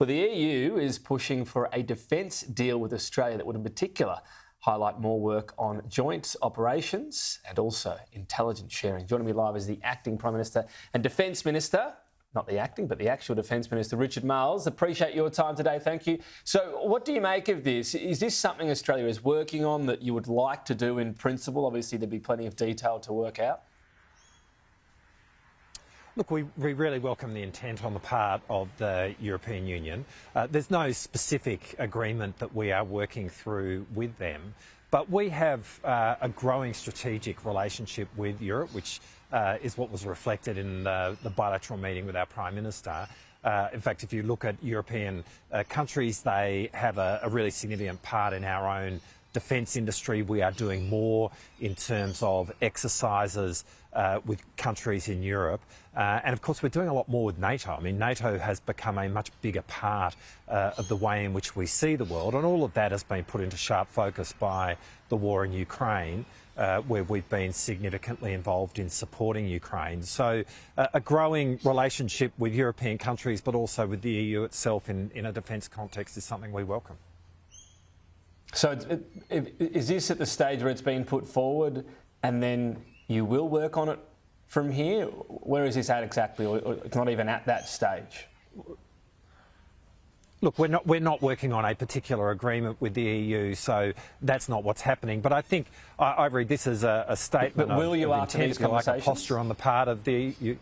Well, the EU is pushing for a defence deal with Australia that would in particular highlight more work on joint operations and also intelligence sharing. Joining me live is the Acting Prime Minister and Defence Minister, not the acting, but the actual Defence Minister, Richard Marles. Appreciate your time today, thank you. So what do you make of this? Is this something Australia is working on that you would like to do in principle? Obviously, there'd be plenty of detail to work out. Look, we really welcome the intent on the part of the European Union. There's no specific agreement that we are working through with them, but we have a growing strategic relationship with Europe, which is what was reflected in the bilateral meeting with our Prime Minister. In fact, if you look at European countries, they have a really significant part in our own defence industry. We are doing more in terms of exercises with countries in Europe. And of course, we're doing a lot more with NATO. I mean, NATO has become a much bigger part of the way in which we see the world. And all of that has been put into sharp focus by the war in Ukraine, where we've been significantly involved in supporting Ukraine. So a growing relationship with European countries, but also with the EU itself in a defence context is something we welcome. So is this at the stage where it's been put forward and then you will work on it from here? Where is this at exactly, or it's not even at that stage? Look, we're not working on a particular agreement with the EU, so that's not what's happening. But I think I read this as a statement but will you, of after intent, these if you like, a conversations? posture on the part of the EU.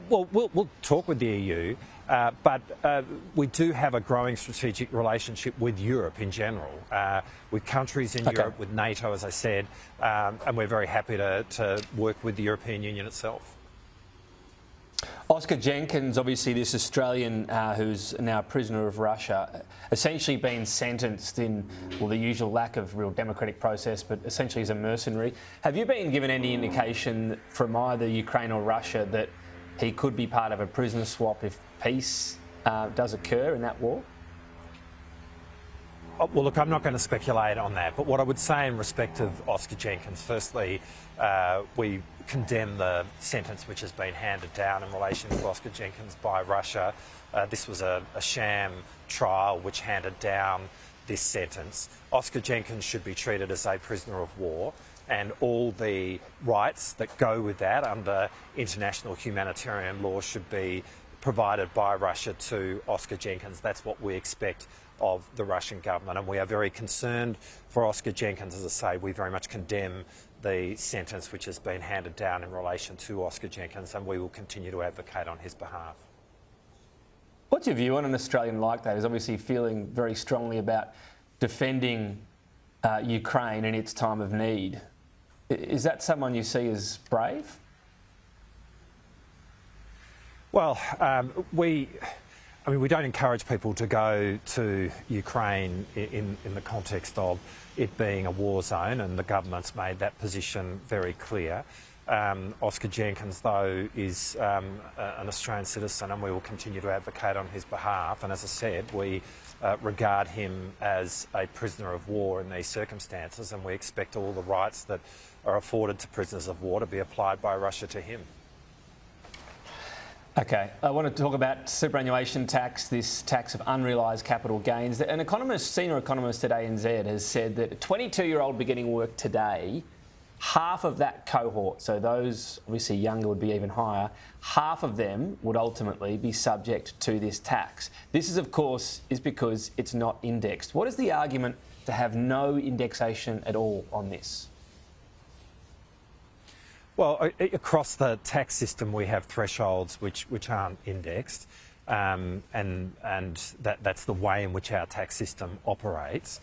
Well, we'll talk with the EU, but we do have a growing strategic relationship with Europe in general, with countries in Europe, with NATO, as I said, and we're very happy to work with the European Union itself. Oscar Jenkins, obviously this Australian who's now a prisoner of Russia, essentially been sentenced in, well, the usual lack of real democratic process, but essentially as a mercenary. Have you been given any indication from either Ukraine or Russia that he could be part of a prisoner swap if peace does occur in that war? Well, look, I'm not going to speculate on that, but what I would say in respect of Oscar Jenkins, firstly, we condemn the sentence which has been handed down in relation to Oscar Jenkins by Russia. This was a sham trial which handed down this sentence. Oscar Jenkins should be treated as a prisoner of war, and all the rights that go with that under international humanitarian law should be provided by Russia to Oscar Jenkins. That's what we expect of the Russian government, and we are very concerned for Oscar Jenkins. As I say, we very much condemn the sentence which has been handed down in relation to Oscar Jenkins, and we will continue to advocate on his behalf. What's your view on an Australian like that, who's obviously feeling very strongly about defending Ukraine in its time of need? Is that someone you see as brave? Well, we don't encourage people to go to Ukraine in the context of it being a war zone, and the government's made that position very clear. Oscar Jenkins, though, is an Australian citizen, and we will continue to advocate on his behalf. And as I said, we regard him as a prisoner of war in these circumstances, and we expect all the rights that are afforded to prisoners of war to be applied by Russia to him. Okay, I want to talk about superannuation tax, this tax of unrealised capital gains. An economist, senior economist at ANZ, has said that a 22-year-old beginning work today, half of that cohort, so those obviously younger would be even higher, half of them would ultimately be subject to this tax. This is, of course, because it's not indexed. What is the argument to have no indexation at all on this? Well, across the tax system, we have thresholds which aren't indexed, and that's the way in which our tax system operates.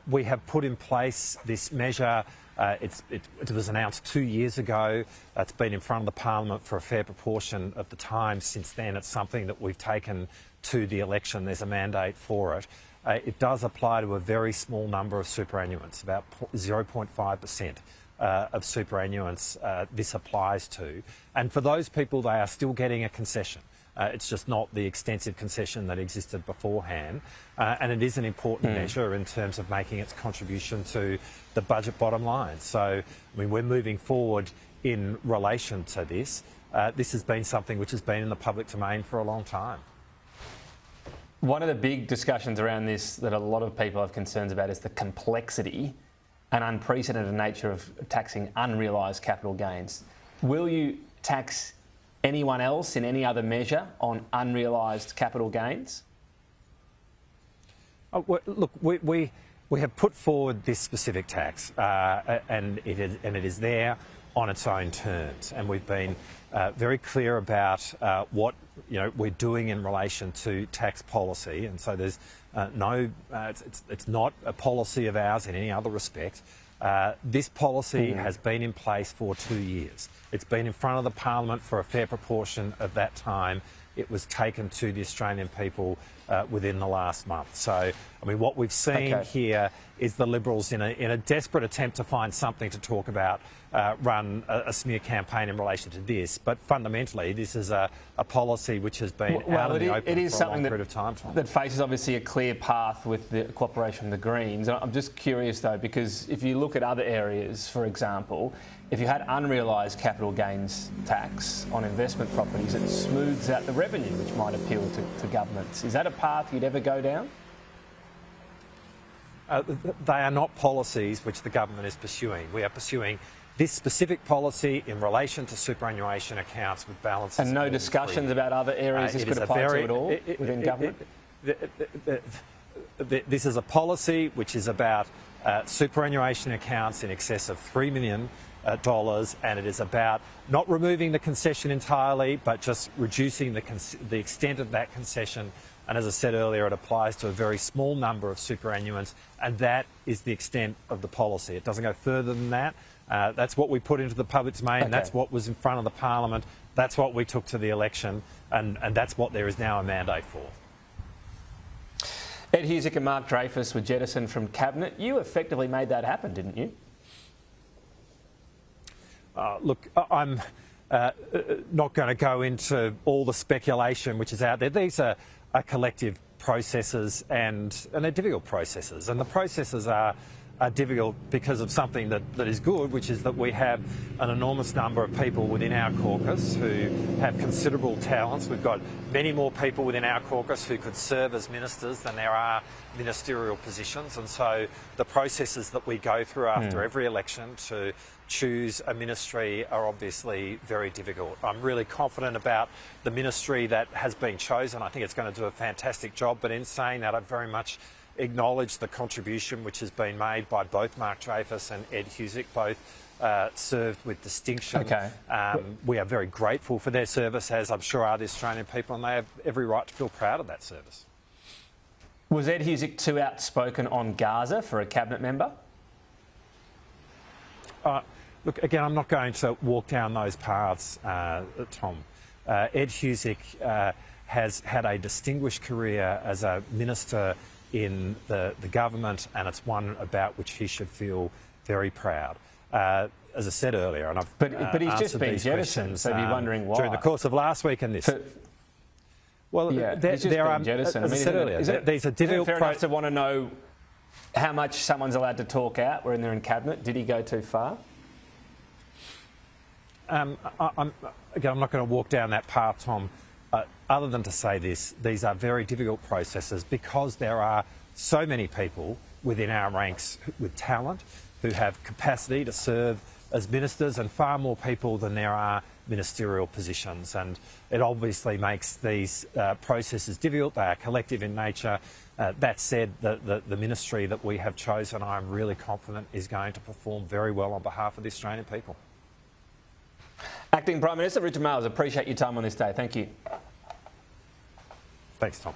We have put in place this measure. It was announced 2 years ago. It's been in front of the Parliament for a fair proportion of the time since then. It's something that we've taken to the election. There's a mandate for it. It does apply to a very small number of superannuants, about 0.5%. Of superannuants this applies to. And for those people, they are still getting a concession. It's just not the extensive concession that existed beforehand. And it is an important measure in terms of making its contribution to the budget bottom line. So, I mean, we're moving forward in relation to this. This has been something which has been in the public domain for a long time. One of the big discussions around this that a lot of people have concerns about is the complexity and unprecedented nature of taxing unrealised capital gains. Will you tax anyone else in any other measure on unrealised capital gains? Look, we have put forward this specific tax, and it is there on its own terms, and we've been very clear about what we're doing in relation to tax policy, and so there's it's not a policy of ours in any other respect. This policy has been in place for 2 years. It's been in front of the Parliament for a fair proportion of that time. It was taken to the Australian people within the last month. So, I mean, what we've seen here is the Liberals, in a desperate attempt to find something to talk about, run a smear campaign in relation to this. But fundamentally, this is a policy which has been out in the open for a long period of time. That faces obviously a clear path with the cooperation of the Greens. I'm just curious though, because if you look at other areas, for example, if you had unrealised capital gains tax on investment properties, it smooths out the revenue, which might appeal to governments. Is that a path you'd ever go down? They are not policies which the government is pursuing. We are pursuing this specific policy in relation to superannuation accounts with balances. And no discussions about other areas this could apply to at all within government? This is a policy which is about superannuation accounts in excess of $3 million, and it is about not removing the concession entirely, but just reducing the extent of that concession. And as I said earlier, it applies to a very small number of superannuants, and that is the extent of the policy. It doesn't go further than that. That's what we put into the public domain. That's what was in front of the Parliament. That's what we took to the election, and that's what there is now a mandate for. Ed Husic and Mark Dreyfus were jettisoned from Cabinet. You effectively made that happen, didn't you? Look, I'm not going to go into all the speculation which is out there. These are collective processes, and they're difficult processes. And the processes are difficult because of something that is good, which is that we have an enormous number of people within our caucus who have considerable talents. We've got many more people within our caucus who could serve as ministers than there are ministerial positions. And so the processes that we go through after every election to choose a ministry are obviously very difficult. I'm really confident about the ministry that has been chosen. I think it's going to do a fantastic job, but in saying that, I very much acknowledge the contribution which has been made by both Mark Dreyfus and Ed Husic. Both served with distinction. We are very grateful for their service, as I'm sure are the Australian people, and they have every right to feel proud of that service. Was Ed Husic too outspoken on Gaza for a Cabinet member? Look, again, I'm not going to walk down those paths, Tom. Ed Husic has had a distinguished career as a minister in the government, and it's one about which he should feel very proud. As I said earlier, and I've but he's just been jettisoned, so you're wondering why. During the course of last week and this. Well, yeah, there are, as I said earlier, these are difficult. Fair enough to want to know how much someone's allowed to talk out when they're in Cabinet. Did he go too far? Again, I'm not going to walk down that path, Tom, other than to say this. These are very difficult processes because there are so many people within our ranks with talent who have capacity to serve as ministers, and far more people than there are ministerial positions. And it obviously makes these processes difficult. They are collective in nature. That said, the ministry that we have chosen, I'm really confident, is going to perform very well on behalf of the Australian people. Acting Prime Minister Richard Marles, appreciate your time on this day. Thank you. Thanks, Tom.